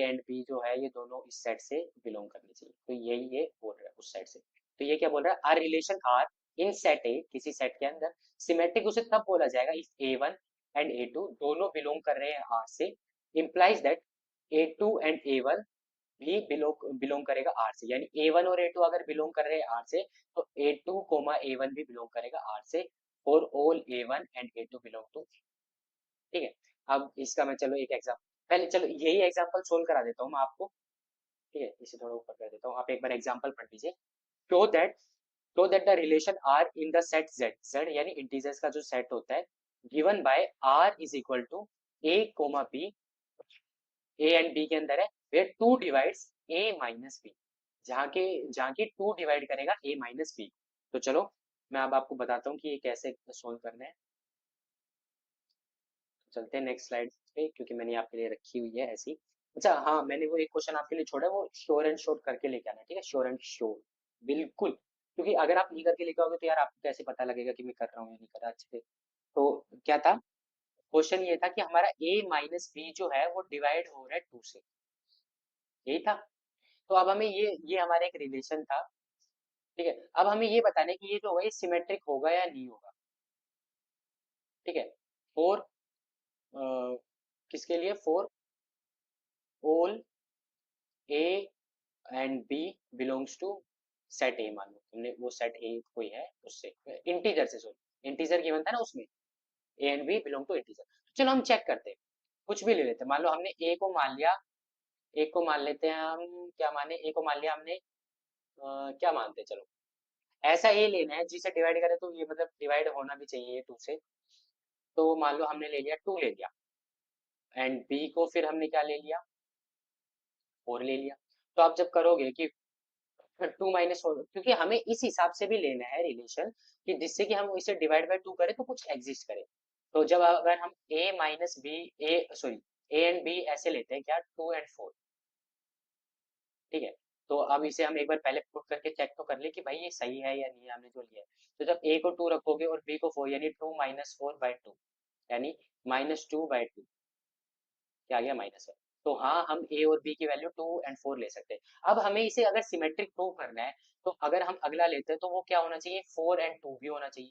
एंड बी जो है ये दोनों इस सेट से बिलोंग करनी चाहिए, तो यही ये बोल रहा है उस सेट से। तो ये क्या बोल रहा है, R relation R in set A, किसी सेट के अंदर सिमेट्रिक उसे तब बोला जाएगा इफ A1 एंड A2 दोनों बिलोंग कर रहे हैं आर से, implies that A2 and A1 भी बिलोंग करेगा आर से। यानी A1 और A2 अगर बिलोंग कर रहे हैं आर से, तो A2, A1 भी बिलोंग करेगा आर से, for all A1 and A2 belong to. ठीक है, अब इसका मैं चलो एक एग्जाम्पल, पहले चलो यही एग्जाम्पल सोल्व करा देता हूँ मैं आपको। ठीक है, इसे थोड़ा ऊपर कर देता हूँ, आप एक बार एग्जाम्पल पढ़ लीजिए। Show that show that the relation R in the set Z, Z यानी इंटीजर्स का जो सेट होता है, given by R is equal to A, B, A and B के अंदर है, वेयर टू डिवाइड्स A-B, जहाँ के टू डिवाइड करेगा A-B। तो चलो मैं अब आपको बताता हूँ कि ये कैसे सोल्व करना है। चलते हैं नेक्स्ट स्लाइड पे, क्योंकि मैंने आपके लिए रखी हुई है ऐसी। अच्छा हाँ, मैंने वो एक क्वेश्चन आपके लिए छोड़ा है, वो श्योर एंड शोर करके लेके आना है। ठीक है, श्योर एंड शोर, बिल्कुल, क्योंकि अगर आप नहीं करके लेके आओगे तो यार आपको कैसे पता लगेगा कि मैं कर रहा हूँ या नहीं कर रहा अच्छे से। तो क्या था, क्वेश्चन ये था कि हमारा A-B जो है वो डिवाइड हो रहा है 2 से, यही था। तो अब हमें ये हमारा एक रिलेशन था। ठीक है, अब हमें ये बताना है कि ये जो होगा ये सिमेट्रिक होगा या नहीं होगा। ठीक है, फोर किसके लिए, for all A and B belongs to set A. मान लो हमने वो सेट ए कोई है उससे, इंटीजर से, सॉरी इंटीजर गिवन था ना उसमें, A and B belong to integer. चलो हम चेक करते हैं, कुछ भी ले लेते हैं। मान लो हमने ए को मान लिया, एक को मान लेते हैं हम, क्या माने, ए को मान लिया हमने, क्या मानते हैं, चलो ऐसा ए लेना है जिसे डिवाइड करें तो ये मतलब डिवाइड होना भी चाहिए 2 से। तो मान लो हमने ले लिया 2 ले लिया, एंड बी को फिर हमने क्या ले लिया, 4 ले लिया। तो आप जब करोगे कि 2 - 4, क्योंकि हमें इस हिसाब से भी लेना है रिलेशन कि जिससे कि हम इसे डिवाइड बाय 2 करें तो कुछ एग्जिस्ट करे। तो जब अगर हम ए एंड बी ऐसे लेते हैं, क्या 2 और 4। ठीक है, तो अब इसे हम एक बार पहले पुट करके चेक तो कर ले कि भाई ये सही है या नहीं है हमने जो लिया है। तो जब ए को 2 रखोगे और बी को 4, यानी 2 - 4/2, यानी -2/2, क्या आ गया, -1। तो हाँ, हम ए और बी की वैल्यू 2 और 4 ले सकते हैं। अब हमें इसे अगर सिमेट्रिक प्रूव करना है, तो अगर हम अगला लेते हैं तो वो क्या होना चाहिए, 4 और 2 भी होना चाहिए।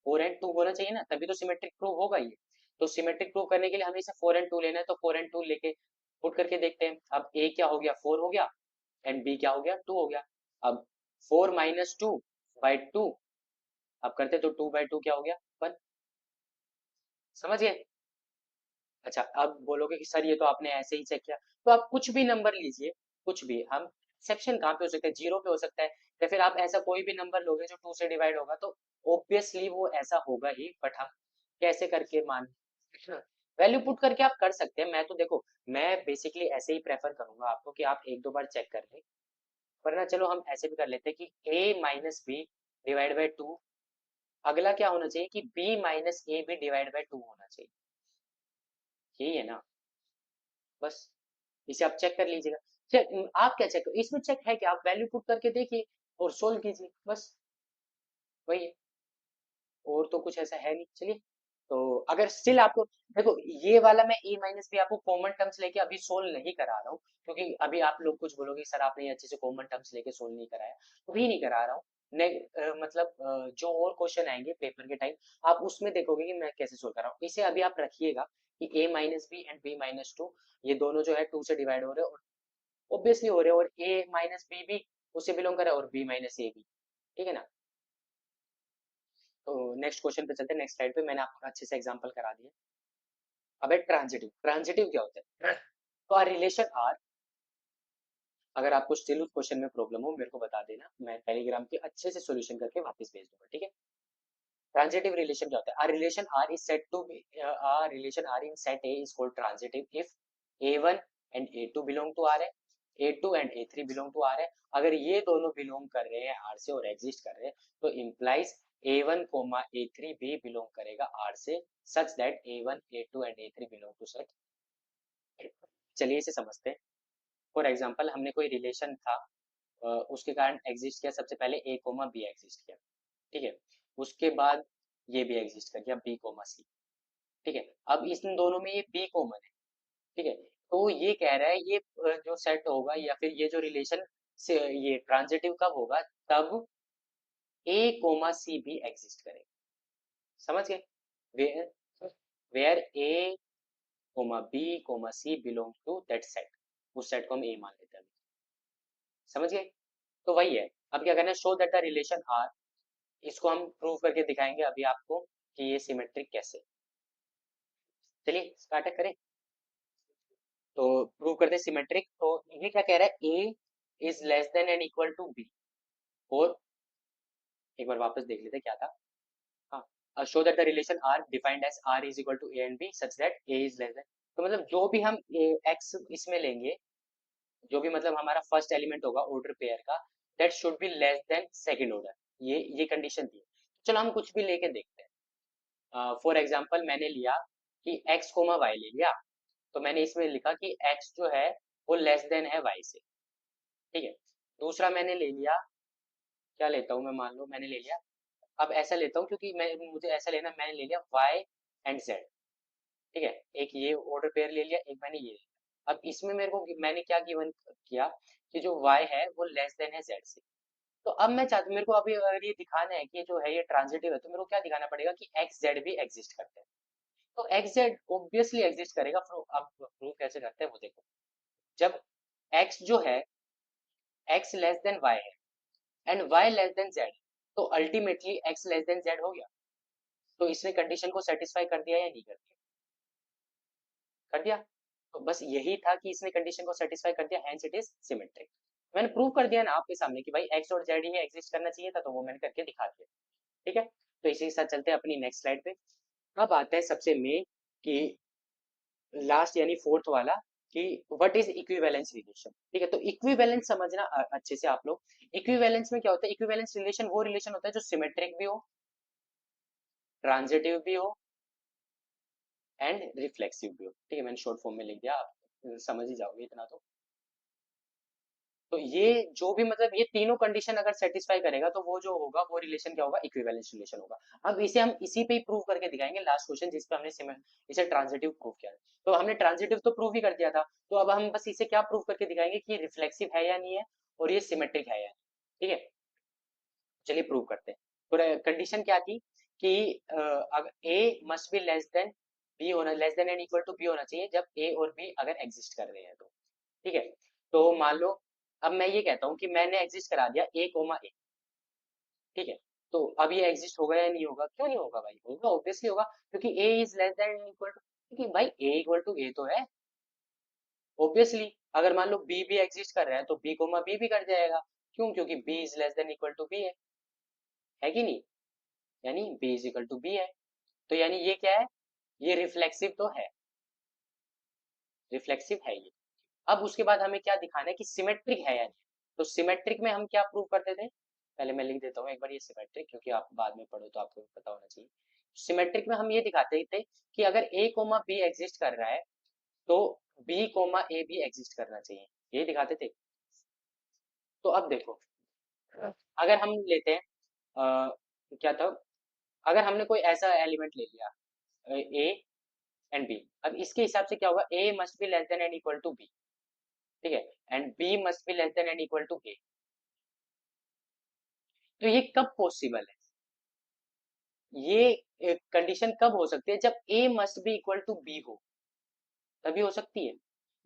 4 और 2 होना चाहिए ना, तभी तो सिमेट्रिक प्रूव होगा ये। तो सिमेट्रिक प्रूव करने के लिए हमें इसे 4 और 2 लेना है, तो 4 और 2 लेके पुट करके देखते हैं। अब ए क्या हो गया, 4 हो गया, एंड बी क्या हो गया, 2 हो गया। अब 4 - 2/2, अब करते तो 2/2 क्या हो गया, 1। समझ गए। अच्छा, अब बोलोगे कि सर ये तो आपने ऐसे ही चेक किया, तो आप कुछ भी नंबर लीजिए, कुछ भी, हम एक्सेप्शन कहाँ पे हो सकते हैं, 0 पे हो सकता है, या फिर आप ऐसा कोई भी नंबर लोगे जो 2 से डिवाइड होगा, तो ऑब्वियसली वो ऐसा होगा ही। बट हम कैसे करके मान वैल्यू पुट करके आप कर सकते हैं। मैं तो देखो, मैं बेसिकली ऐसे ही प्रेफर करूंगा आपको कि आप एक दो बार चेक कर ले, वरना चलो हम ऐसे भी कर लेते हैं कि a minus B divide by two, अगला क्या होना चाहिए कि b माइनस ए भी डिवाइड बाई टू होना चाहिए। यही है ना, बस इसे आप चेक कर लीजिएगा। चेक, आप क्या चेक, इसमें चेक है कि आप वैल्यू पुट करके देखिए और सोल्व कीजिए, बस वही है, और तो कुछ ऐसा है नहीं। चलिए, तो अगर स्टिल आपको, देखो ये वाला मैं ए माइनस बी आपको कॉमन टर्म्स लेके अभी सोल्व नहीं करा रहा हूँ, क्योंकि अभी आप लोग कुछ बोलोगे सर आपने ये अच्छे से कॉमन टर्म्स लेके सोल्व नहीं कराया, तो भी नहीं करा रहा हूँ। मतलब जो और क्वेश्चन आएंगे पेपर के टाइम, आप उसमें देखोगे कि मैं कैसे सोल्व कर रहा हूँ। इसे अभी आप रखिएगा कि A minus B and B minus two, ये दोनों जो है टू से डिवाइड हो रहे हैं, और ऑब्वियसली हो रहे हैं, और ए माइनस बी भी उससे बिलोंग कर रहा है, और बी माइनस ए भी, ठीक है ना। तो नेक्स्ट क्वेश्चन पे चलते हैं, नेक्स्ट स्लाइड पे मैंने आपको अच्छे से एग्जांपल करा दिया। अब है ट्रांजिटिव। ट्रांजिटिव क्या होता है? तो रिलेशन आर, अगर आपको स्टिल उस क्वेश्चन में प्रॉब्लम हो मेरे को बता देना, मैं टेलीग्राम पे अच्छे से सॉल्यूशन करके वापस भेज दूंगा, ठीक है। ट्रांजिटिव रिलेशन क्या होता है? Relation R is set to B, relation R in set A is called transitive if A one and A two belong to R है, A two and A3 belong to R है। अगर ये दोनों बिलोंग कर रहे हैं आर से और एग्जिस्ट कर रहे हैं, तो इम्प्लाइज ए1 कोमा ए3 भी बिलोंग करेगा आर से, such that A1 A2 and A3 belong to set. चलिए इसे समझते हैं। फॉर एग्जाम्पल हमने कोई रिलेशन था, उसके कारण एग्जिस्ट किया, सबसे पहले ए कोमा बी एग्जिस्ट किया, ठीक है। उसके बाद ये भी एग्जिस्ट कर गया बी कोमा सी, ठीक है। अब इन दोनों में ये बी कॉमन है, ठीक है। तो ये कह रहा है ये जो सेट होगा या फिर ये जो रिलेशन से ये ट्रांजिटिव कब होगा? तब ए कोमा सी भी एग्जिस्ट करेगा, समझ गए? Where where A comma B comma C belong to that set, उस सेट को हम ए मान लेते हैं, समझ गए? तो वही है। अब क्या करना है, show that the relation R, इसको हम प्रूव करके दिखाएंगे अभी आपको कि ये सिमेट्रिक कैसे। चलिए स्टार्ट करें, तो प्रूव करते हैं सिमेट्रिक। तो ये क्या कह रहा है, A is less than and equal to B, और एक बार वापस देख लेते हैं क्या था। हाँ, show that the relation R defined as R is equal to A and B such that A is less than, तो मतलब जो भी हम एक्स इसमें लेंगे, जो भी मतलब हमारा फर्स्ट एलिमेंट होगा ऑर्डर पेयर का, that should be less then second order, ये कंडीशन थी। चलो हम कुछ भी लेके देखते हैं। फॉर एग्जाम्पल मैंने लिया कि x कोमा वाई ले लिया, तो मैंने इसमें लिखा कि x जो है वो लेस देन है y से, ठीक है। दूसरा मैंने ले लिया, क्या लेता हूँ मैं, मान लो मैंने ले लिया, अब ऐसा लेता हूँ क्योंकि मैं मुझे ऐसा लेना, मैंने ले लिया y एंड z, ठीक है। एक ये ऑर्डर पेयर ले लिया, एक मैंने ये ले लिया। अब इसमें मेरे को मैंने क्या गिवन किया कि जो y है वो लेस देन है z से। तो अब मैं चाहता हूँ, मेरे को अभी अगर ये दिखाना है कि जो है ये ट्रांजिटिव है, तो मेरे को क्या दिखाना पड़ेगा कि एक्स जेड भी एग्जिस्ट करते हैं। तो एक्स जेड ऑब्वियसली एग्जिस्ट करेगा। अब प्रूव कैसे करते हैं वो देखो। जब एक्स जो है एक्स लेस देन वाई है and Y less than Z, तो ultimately X less than Z हो गया। तो इसने कंडीशन को सेटिस्फाई कर दिया या नहीं कर दिया? कर दिया। तो बस यही था कि इसने कंडीशन को सेटिस्फाई कर दिया, हेंस इट इज सिमेट्रिक। मैंने प्रूव कर दिया ना आपके सामने कि भाई एक्स और जेड ही एग्जिस्ट करना चाहिए था, तो वो मैंने करके दिखा दिया, ठीक है। तो इसी के साथ चलते हैं अपनी नेक्स्ट स्लाइड पे। अब आता है सबसे मेन कि लास्ट यानी फोर्थ वाला, कि व्हाट इज इक्विवेलेंस रिलेशन, ठीक है। तो इक्विवेलेंस समझना अच्छे से आप लोग। इक्विवेलेंस में क्या होता है? इक्विवेलेंस रिलेशन वो रिलेशन होता है जो सिमेट्रिक भी हो, ट्रांजिटिव भी हो एंड रिफ्लेक्सिव भी हो, ठीक है। मैंने शॉर्ट फॉर्म में लिख दिया, आप समझ ही जाओगे इतना तो। तो ये जो भी मतलब ये तीनों कंडीशन अगर सेटिस्फाई करेगा, तो वो जो होगा वो रिलेशन क्या होगा? इक्विवेलेंस रिलेशन होगा। अब इसे हम इसी पे ही प्रूव करके दिखाएंगे, लास्ट क्वेश्चन जिस पे हमने इसे ट्रांजिटिव प्रूव किया है। तो हमने ट्रांजिटिव तो प्रूव ही कर दिया था, तो अब हम बस इसे क्या प्रूव करके दिखाएंगे कि रिफ्लेक्सिव है या नहीं है, और ये सिमेट्रिक है या नहीं, ठीक है। चलिए प्रूव करते हैं। तो कंडीशन क्या थी कि अगर A must be less than B होना, less than and equal to B होना चाहिए जब ए और बी अगर एग्जिस्ट कर रहे हैं तो, ठीक है। तो मान लो अब मैं ये कहता हूँ कि मैंने एग्जिस्ट करा दिया ए कोमा ए, ठीक है। तो अब ये एग्जिस्ट होगा या नहीं होगा? क्यों नहीं होगा भाई? होगा, ऑब्वियसली होगा, क्योंकि A is less than equal to, क्योंकि भाई ए इक्वल टू ए तो है, ऑब्वियसली। अगर मान लो बी भी एग्जिस्ट कर रहा है तो बी कोमा बी भी कर जाएगा, क्यों? क्योंकि B is less than equal to B है कि नहीं? यानी B is equal to B है, तो यानी ये क्या है? ये रिफ्लेक्सिव तो है। रिफ्लेक्सिव है ये। अब उसके बाद हमें क्या दिखाना है कि सिमेट्रिक है या नहीं। तो सिमेट्रिक में हम क्या प्रूव करते थे, पहले मैं लिख देता हूँ एक बार ये सिमेट्रिक, क्योंकि आप बाद में पढ़ो तो आपको पता होना चाहिए। सिमेट्रिक में हम ये दिखाते थे कि अगर ए कोमा बी एग्जिस्ट कर रहा है तो बी कोमा ए भी एग्जिस्ट करना चाहिए, ये दिखाते थे। तो अब देखो, अगर हम लेते हैं क्या था, अगर हमने कोई ऐसा एलिमेंट ले लिया ए एंड बी, अब इसके हिसाब से क्या होगा, A must be less than and equal to B, ठीक है, and B must be less than and equal to A. तो ये कब पॉसिबल है, ये कंडीशन कब हो सकती है, जब A must be equal to B हो, तभी हो सकती है।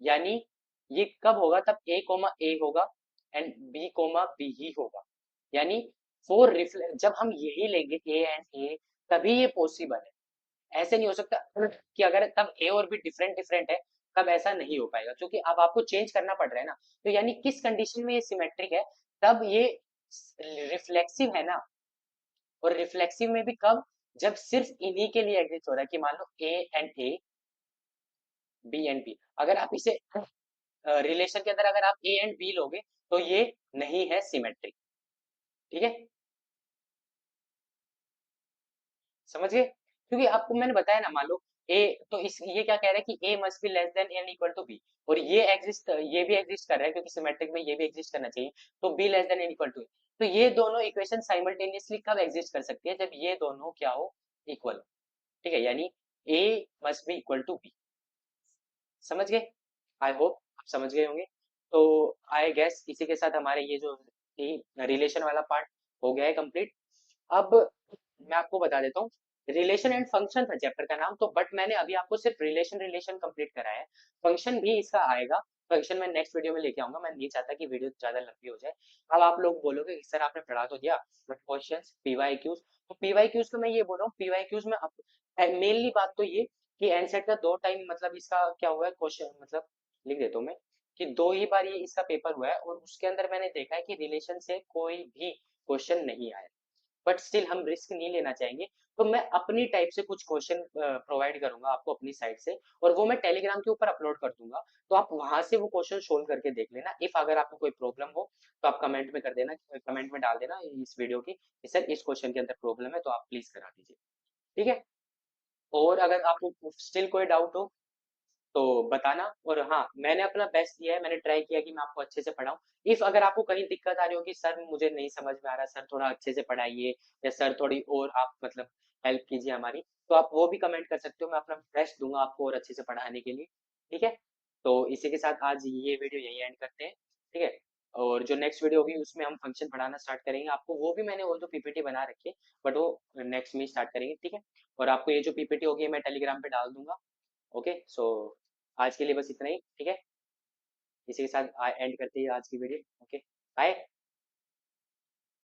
यानी ये कब होगा, तब ए कोमा ए होगा एंड बी कोमा बी ही होगा। यानी फोर रिफ्लेक्ट, जब हम यही लेंगे ए एंड ए, तभी ये पॉसिबल है। ऐसे नहीं हो सकता कि अगर तब ए और बी डिफरेंट डिफरेंट है, तब ऐसा नहीं हो पाएगा, क्योंकि अब आपको चेंज करना पड़ रहा है ना। तो यानी किस कंडीशन में ये सिमेट्रिक है, तब ये रिफ्लेक्सिव है ना। और रिफ्लेक्सिव में भी कब, जब सिर्फ इन्हीं के लिए एग्जिस्ट हो रहा है, कि मान लो A and A, B and B, अगर आप इसे रिलेशन के अंदर अगर आप ए एंड बी लोगे तो ये नहीं है सिमेट्रिक, ठीक है, समझ गए। क्योंकि आपको मैंने बताया ना, मान लो ए, तो इस ये क्या कह रहा है कि A must be less than N equal to B, और ये भी एग्जिस्ट कर रहा है, क्योंकि सिमेट्रिक में ये भी एग्जिस्ट करना चाहिए, तो B less than N equal to. तो ये दोनों इक्वेशन साइमल्टेनियसली कब एग्जिस्ट कर सकती है, जब ये दोनों क्या हो, इक्वल, ठीक है, यानी A must be equal to B. समझ गए, आई होप आप समझ गए होंगे। तो आई गेस इसी के साथ हमारे ये जो रिलेशन वाला पार्ट हो गया है कंप्लीट। अब मैं आपको बता देता हूँ, रिलेशन एंड फंक्शन था चैप्टर का नाम, तो बट मैंने अभी आपको सिर्फ रिलेशन रिलेशन कंप्लीट कराया है, फंक्शन भी इसका आएगा। फंक्शन मैं नेक्स्ट वीडियो में लेके आऊंगा, मैं नहीं चाहता कि वीडियो ज्यादा लंबी हो जाए। अब आप लोग बोलोगे कि सर आपने पढ़ा तो दिया, बट क्वेश्चंस पीवाई क्यूज, तो पीवाई क्यूज तो मैं ये बोल रहा हूँ, पीवाई क्यूज में मेनली बात तो ये कि एनसेट का 2 टाइम, मतलब इसका क्या हुआ है क्वेश्चन, मतलब लिख देता हूँ मैं, कि 2 ही बार ये इसका पेपर हुआ है, और उसके अंदर मैंने देखा है कि रिलेशन से कोई भी क्वेश्चन नहीं आया, बट स्टिल हम रिस्क नहीं लेना चाहेंगे। तो मैं अपनी टाइप से कुछ क्वेश्चन प्रोवाइड करूंगा आपको अपनी साइड से, और वो मैं टेलीग्राम के ऊपर अपलोड कर दूंगा, तो आप वहां से वो क्वेश्चन सोल्व करके देख लेना। इफ अगर आपको कोई प्रॉब्लम हो तो आप कमेंट में कर देना, कमेंट में डाल देना इस वीडियो की, कि सर इस क्वेश्चन के अंदर प्रॉब्लम है, तो आप प्लीज करा दीजिए, ठीक है। और अगर आपको स्टिल कोई डाउट हो तो बताना, और हाँ मैंने अपना बेस्ट दिया है, मैंने ट्राई किया कि मैं आपको अच्छे से पढ़ाऊं। इफ अगर आपको कहीं दिक्कत आ रही हो कि सर मुझे नहीं समझ में आ रहा, सर थोड़ा अच्छे से पढ़ाइए, या सर थोड़ी और आप मतलब हेल्प कीजिए हमारी, तो आप वो भी कमेंट कर सकते हो, मैं अपना बेस्ट दूंगा आपको और अच्छे से पढ़ाने के लिए, ठीक है। तो इसी के साथ आज ये वीडियो यही एंड करते हैं, ठीक है। और जो नेक्स्ट वीडियो होगी उसमें हम फंक्शन पढ़ाना स्टार्ट करेंगे आपको, वो भी मैंने ऑल तो पीपीटी बना रखी है, बट वो नेक्स्ट में स्टार्ट करेंगे, ठीक है। और आपको ये जो पीपीटी होगी मैं टेलीग्राम पे डाल दूंगा। ओके, सो आज के लिए बस इतना ही, ठीक है। इसी के साथ एंड करते हैं आज की वीडियो। Okay, bye.